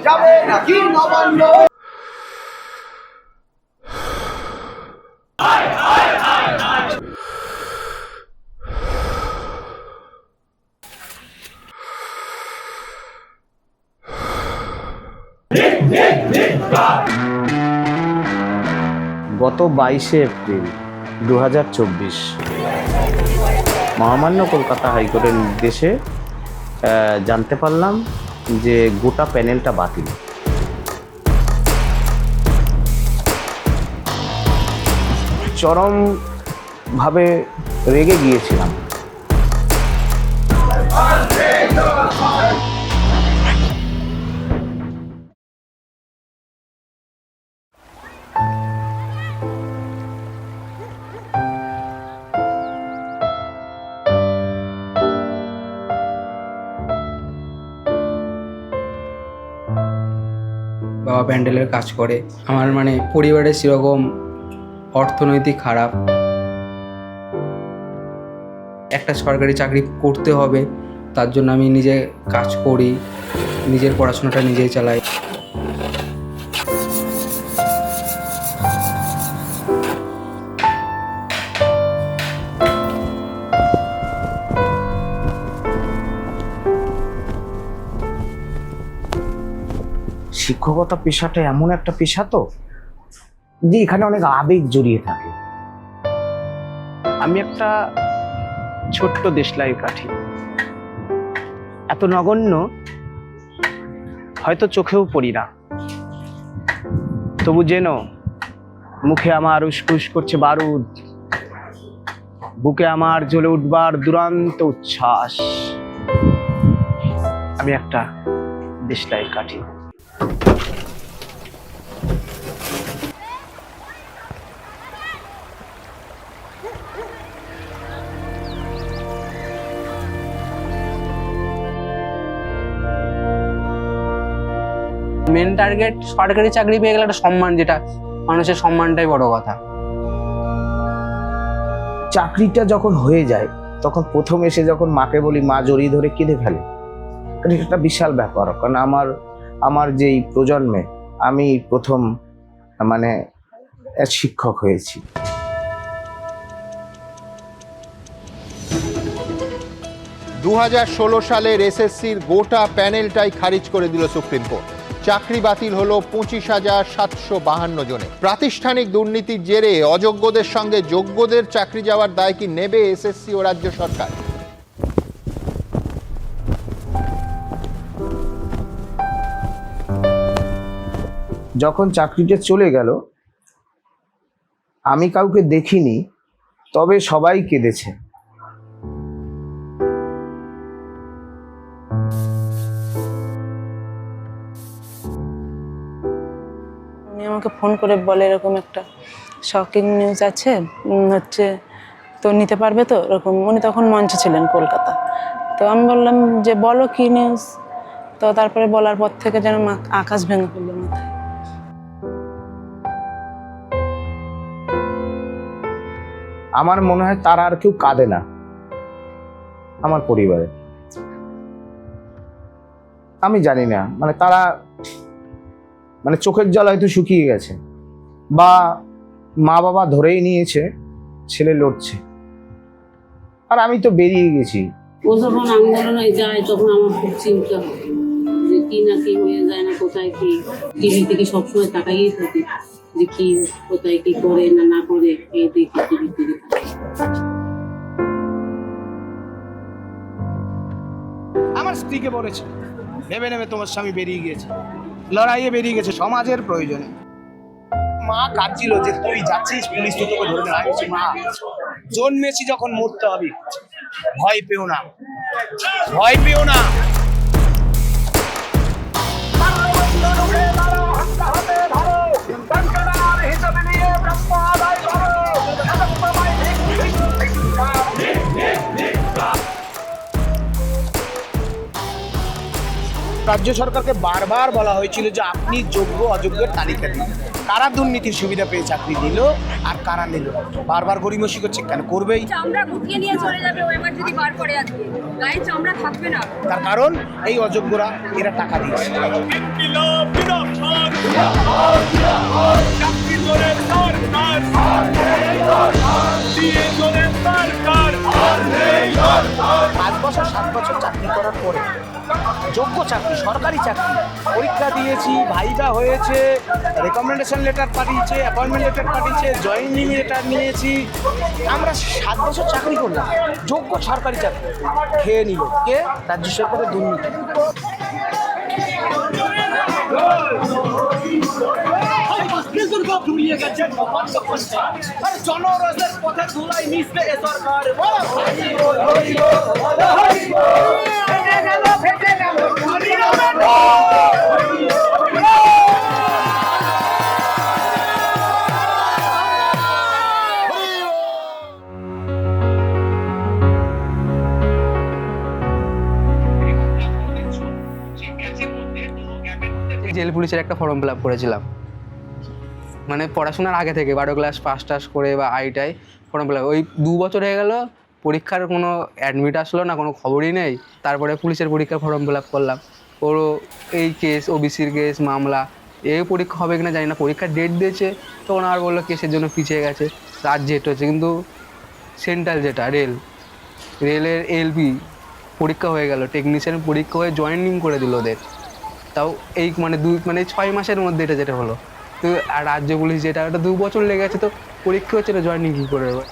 যাবে নাকি নবান্ন? গত 22শে এপ্রিল 2024 মহামান্য কলকাতা হাইকোর্টের নির্দেশে জানতে পারলাম যে গোটা প্যানেলটা বাতিল। চরমভাবে রেগে গিয়েছিলাম। বাবা প্যান্ডেলের কাজ করে। আমার পরিবারের সেরকম অর্থনৈতিক খারাপ, একটা সরকারি চাকরি করতে হবে, তার জন্য আমি নিজে কাজ করি, নিজের পড়াশোনাটা নিজেই চালাই। শিক্ষকতা পেশাটা এমন একটা পেশা তো যে এখানে অনেক আবেগ জড়িয়ে থাকে। আমি একটা ছোট্ট দেশলাই কাঠি, এত নগণ্য হয়তো চোখেও পড়ি না, তবু যেন মুখে আমার উসকুস করছে বারুদ, বুকে আমার জ্বলে উঠবার দুরান্ত উচ্ছ্বাস। আমি একটা দেশলাই কাঠি। মেন টার্গেট সরকারি চাকরি পেয়ে গেলে একটা সম্মান, যেটা মানুষের সম্মানটাই বড় কথা। চাকরিটা যখন হয়ে যায় তখন প্রথম এসে যখন মাকে বলি, মা জড়িয়ে ধরে কেঁদে ফেলে। এটা একটা বিশাল ব্যাপার, কারণ আমার যেই প্রজন্মে আমি প্রথম শিক্ষক হয়েছি। দু 2016 সালের এসএসসির গোটা প্যানেলটাই খারিজ করে দিল সুপ্রিম কোর্ট। চাকরি বাতিল হলো 25,752 জনে। প্রাতিষ্ঠানিক দুর্নীতির জেরে অযোগ্যদের সঙ্গে যোগ্যদের চাকরি যাওয়ার দায় কি নেবে এসএসসি ও রাজ্য সরকার? যখন চাকরিটা চলে গেল আমি কাউকে দেখিনি, তবে সবাই কেঁদেছে। আমাকে ফোন করে বলে এরকম একটা শকিং নিউজ আছে, হচ্ছে তো নিতে পারবে তো, এরকম। উনি তখন মঞ্চে ছিলেন কলকাতা। তো আমি বললাম যে বলো কি নিউজ। তো তারপরে বলার পর থেকে যেন আকাশ ভেঙে ফেললো মাথায়। আমার মনে হয় তারা আর কেউ কাঁদে না আমার পরিবারে। আমি জানি না, তারা চোখের জল হয়তো শুকিয়ে গেছে, বা মা বাবা ধরেই নিয়েছে ছেলে লড়ছে, আর আমি তো বেরিয়ে গেছি। ও যখন আন্দোলনে যায় তখন আমার খুব চিন্তা হয় যে কি না কি হয়ে যায়, না কোথায় কি। টিভি থেকে সবসময় তাকাইয়েই থাকি যে কি কোথায় কি করে না না করে, এই দেখি টিভি থেকে। আমার স্ত্রীকে বলেছে ভেবে নেবে তোমার স্বামী বেরিয়ে গিয়েছে, লড়াইয়ে বেরিয়ে গেছে সমাজের প্রয়োজনে। মা কাঁদছিল যে তুই যাচ্ছিস, পুলিশ তো তোকে ধরে নেয়। মা, জন্মেছি যখন মরতে হবে, ভয় পেও না, ভয় পেও না। রাজ্য সরকারকে বারবার বলা হয়েছিল যে আপনি যোগ্য অযোগ্যের তালিকা দিন, কারা দুর্নীতির সুবিধা পেয়ে চাকরি দিল আর কারা নিল, বারবার গড়িমসি করছে কেন? করবেই। চামড়া ঢুকিয়ে নিয়ে চলে যাবে ও এবার যদি বার করে আজকে গায়ে চামড়া থাকবে না। তার কারণ এই অযোগ্যরা এরা টাকা দিয়েছে। পাঁচ বছর 7 বছর চাকরি করার পরে যোগ্য চাকরি, সরকারি চাকরি, পরীক্ষা দিয়েছি, ভাইবা হয়েছে, রেকমেন্ডেশন লেটার পাঠিয়েছে, অ্যাপয়েন্টমেন্ট লেটার পাঠিয়েছে, জয়েনিং লেটার নিয়েছি, আমরা 7 বছর চাকরি করলাম, যোগ্য সরকারি চাকরি খেয়ে নিল কে? রাজ্য সরকারের দুর্নীতি। জনরসের পথে ধুলাই মিশবে এ সরকার। জেল পুলিশের একটা ফর্ম ফিল আপ করেছিলাম, মানে পড়াশোনার আগে থেকে 12 ক্লাস পাস টাস করে বা আইটাই ফর্ম ফিল আপ। ওই 2 বছর হয়ে গেল, পরীক্ষার কোনো অ্যাডমিট আসলো না, কোনো খবরই নেই। তারপরে পুলিশের পরীক্ষার ফর্ম ফিল আপ করলাম, ওরও এই কেস, ওবিসির কেস, মামলা, এই পরীক্ষা হবে কিনা জানি না। পরীক্ষার ডেট দিয়েছে, তখন আর বললো কেসের জন্য পিছিয়ে গেছে, রাজ্যে এটা হচ্ছে। কিন্তু সেন্ট্রাল যেটা রেলের এলপি পরীক্ষা হয়ে গেল, টেকনিশিয়ান পরীক্ষা হয়ে জয়েনিং করে দিল ওদের, তাও এই মানে 6 মাসের মধ্যে এটা যেটা হলো। তো আর রাজ্য পুলিশ যেটা, ওটা 2 বছর লেগে গেছে, তো পরীক্ষা হচ্ছে না, জয়েনিং কী করে হবে?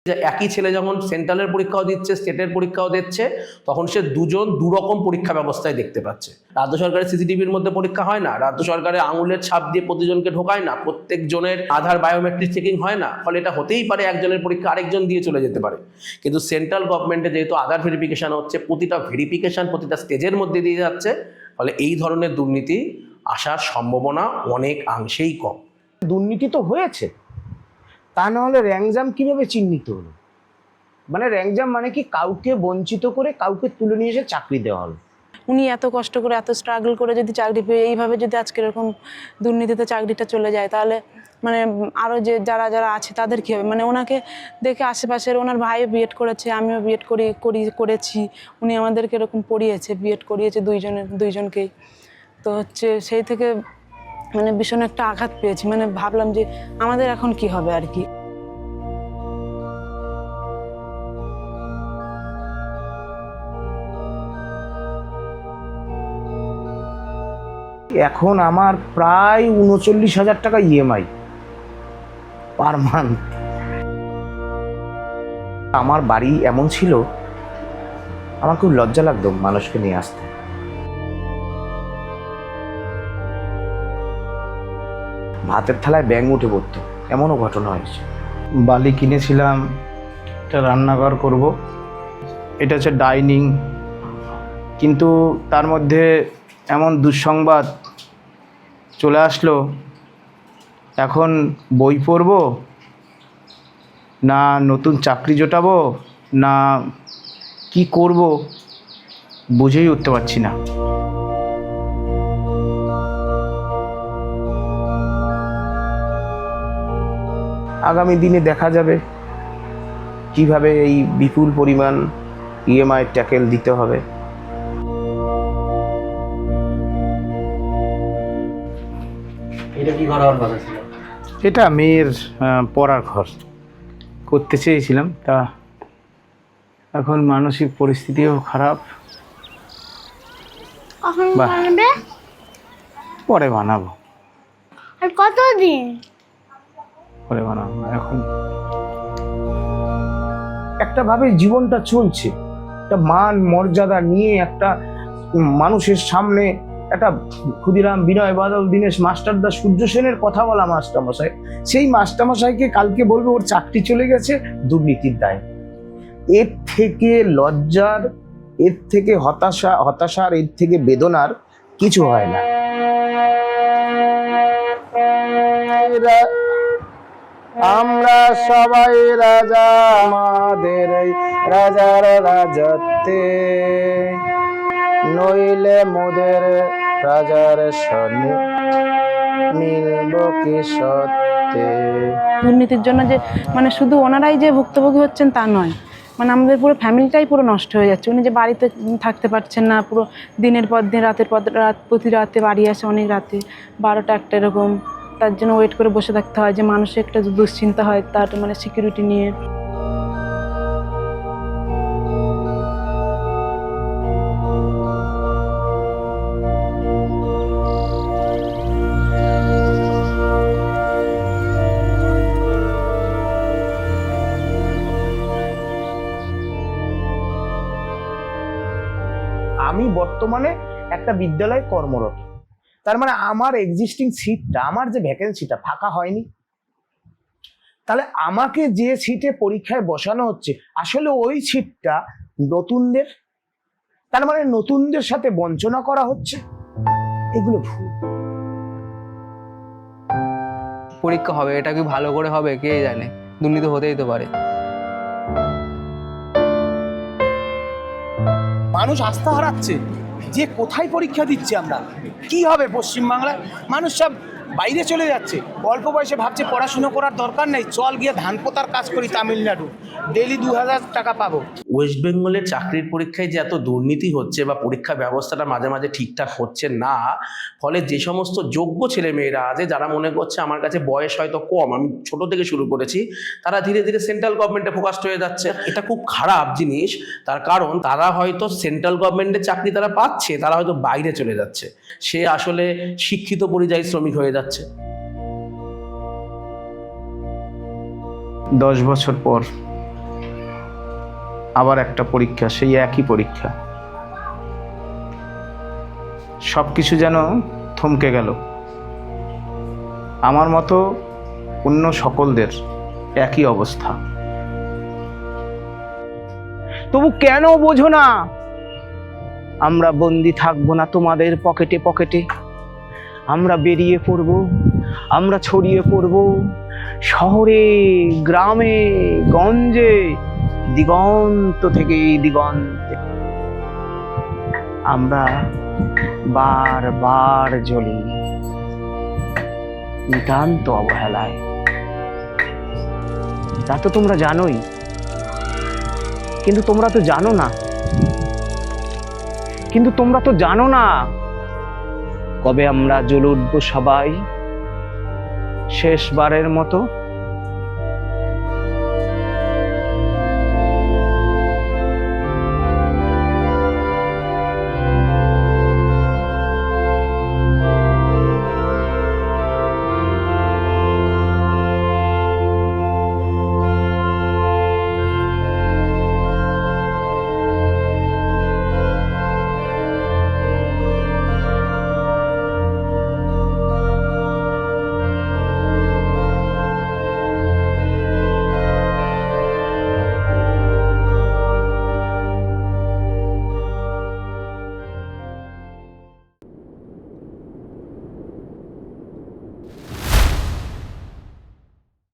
যে একই ছেলে যখন সেন্ট্রালের পরীক্ষাও দিচ্ছে, স্টেটের পরীক্ষাও দিচ্ছে, তখন সে দুজন দুরকম পরীক্ষা ব্যবস্থায় দেখতে পাচ্ছে। রাজ্য সরকারের সিসিটিভির মধ্যে পরীক্ষা হয় না, রাজ্য সরকারের আঙুলের ছাপ দিয়ে প্রতিজনকে ঢোকায় না, প্রত্যেকজনের আধার বায়োমেট্রিক চেকিং হয় না। ফলে এটা হতেই পারে একজনের পরীক্ষা আরেকজন দিয়ে চলে যেতে পারে। কিন্তু সেন্ট্রাল গভর্নমেন্টে যেহেতু আধার ভেরিফিকেশন হচ্ছে, প্রতিটা ভেরিফিকেশন প্রতিটা স্টেজের মধ্যে দিয়ে যাচ্ছে, ফলে এই ধরনের দুর্নীতি আসার সম্ভাবনা অনেকাংশেই কম। দুর্নীতি তো হয়েছে, তা নাহলে র্যাঙ্কজাম কিভাবে চিহ্নিত হলো? মানে র্যাঙ্কজাম মানে কি, কাউকে বঞ্চিত করে কাউকে তুলে নিয়ে এসে চাকরি দেওয়া হলো। উনি এত কষ্ট করে, এত স্ট্রাগল করে যদি চাকরি পেয়ে এইভাবে যদি আজকে এরকম দুর্নীতিতে চাকরিটা চলে যায়, তাহলে মানে আরও যে যারা আছে তাদের কী হবে? মানে ওনাকে দেখে আশেপাশের, ওনার ভাইও বিএড করেছে, আমিও বিএড করেছি, উনি আমাদেরকে এরকম পড়িয়েছে, বিএড করিয়েছে দুইজনকেই। তো হচ্ছে সেই থেকে মানে ভীষণ একটা আঘাত পেয়েছি। মানে ভাবলাম যে আমাদের এখন কি হবে আর কি। এখন আমার প্রায় 39,000 টাকা ইএমআই পার মান্থ। আমার বাড়ি এমন ছিল, আমার খুব লজ্জা লাগতো মানুষকে নিয়ে আসতে। ভাতের থালায় ব্যাঙ উঠে পড়তো, এমনও ঘটনা হয়েছে। বালি কিনেছিলাম, এটা রান্নাঘর করব, এটা হচ্ছে ডাইনিং, কিন্তু তার মধ্যে এমন দুঃসংবাদ চলে আসলো, এখন বই পড়ব না নতুন চাকরি জোটাবো না কি করব বুঝেই উঠতে পারছি না। আগামী দিনে দেখা যাবে কিভাবে এই বিপুল পরিমাণ ইএমআই ট্যাকেল দিতে হবে। এটা কি ঘর হওয়ার কথা ছিল? এটা মেয়ের পড়ার ঘর করতে চেয়েছিলাম, তা এখন মানসিক পরিস্থিতিও খারাপ। বাহ, পরে বানাবো, আর কতদিন পরে বানাবো, এখন একটা ভাবে জীবনটা চলছে, একটা মান মর্যাদা নিয়ে একটা মানুষের সামনে একটা ক্ষুদিরাম, বিনয়, বাদল, দীনেশ, মাস্টারদা, সূর্য সেনের কথা বলা মাস্টারমশাই, সেই মাস্টারমশাইকে কালকে বলবে ওর চাকরি চলে গেছে দুর্নীতির দায়। এর থেকে লজ্জার, এর থেকে হতাশার, এর থেকে বেদনার কিছু হয় না। আমরা সবাই রাজা, আমাদের এই রাজার রাজত্বে, নইলে মোদের রাজার সনে মিলব কি সত্যে। দুর্নীতির জন্য যে মানে শুধু ওনারাই যে ভুক্তভোগী হচ্ছেন তা নয়, মানে আমাদের পুরো ফ্যামিলিটাই পুরো নষ্ট হয়ে যাচ্ছে। উনি যে বাড়িতে থাকতে পারছেন না, পুরো দিনের পর দিন, রাতের পর রাত, প্রতি রাতে বাড়ি আসে অনেক রাতে 12টা 1টা এরকম। তার জন্য ওয়েট করে বসে থাকতে হয় যে মানুষের একটা দুশ্চিন্তা হয় তার মানে সিকিউরিটি নিয়ে। আমি বর্তমানে একটা বিদ্যালয়ে কর্মরত, তার মানে আমার এক্সিস্টিং সিটটা, আমার যে ভ্যাকেন্সিটা ফাঁকা হয়নি, তাহলে আমাকে যে সিটে পরীক্ষায় বসানো হচ্ছে আসলে ওই সিটটা নতুনদের, তার মানে নতুনদের সাথে বঞ্চনা করা হচ্ছে। এগুলো ভুল। পরীক্ষা হবে, এটা কি ভালো করে হবে কে জানে, দুর্নীতি হতেই তো পারে। মানুষ আস্থা হারাচ্ছে যে কোথায় পরীক্ষা দিচ্ছি আমরা, কি হবে পশ্চিমবাংলায়। মানুষ সব বাইরে চলে যাচ্ছে, অল্প বয়সে ভাবছে পড়াশুনো করার দরকার নেই, চল গিয়ে ধান পোতার কাজ করি তামিলনাড়ু, ডেলি 2000 টাকা পাবো। ওয়েস্ট বেঙ্গলের চাকরির পরীক্ষায় যে এত দুর্নীতি হচ্ছে বা পরীক্ষা ব্যবস্থাটা মাঝে মাঝে ঠিকঠাক হচ্ছে না, ফলে যে সমস্ত যোগ্য ছেলেমেয়েরা আছে যারা মনে করছে আমার কাছে বয়স হয়তো কম, আমি ছোট থেকে শুরু করেছি, তারা ধীরে ধীরে সেন্ট্রাল গভর্নমেন্টে ফোকাসড হয়ে যাচ্ছে। এটা খুব খারাপ জিনিস, তার কারণ তারা হয়তো সেন্ট্রাল গভর্নমেন্টের চাকরি তারা পাচ্ছে, তারা হয়তো বাইরে চলে যাচ্ছে, সে আসলে শিক্ষিত পরিযায়ী শ্রমিক হয়ে যাচ্ছে। 10 বছর পর আবার একটা পরীক্ষা, সেই একই পরীক্ষা, সবকিছু যেন থমকে গেল। আমার মতো অন্য সকলদের একই অবস্থা। তবু কেন বোঝো না? আমরা বন্দি থাকবো না তোমাদের পকেটে পকেটে, আমরা বেরিয়ে পড়ব, আমরা ছড়িয়ে পড়ব শহরে, গ্রামে, গঞ্জে, দিগন্ত থেকে দিগন্তে। আমরা বারবার জ্বলি নিতান্ত অবহেলায়। তা তো তোমরা জানোই, কিন্তু তোমরা তো জানো না, কবে আমরা জ্বলে উঠবো সবাই শেষবারের মতো।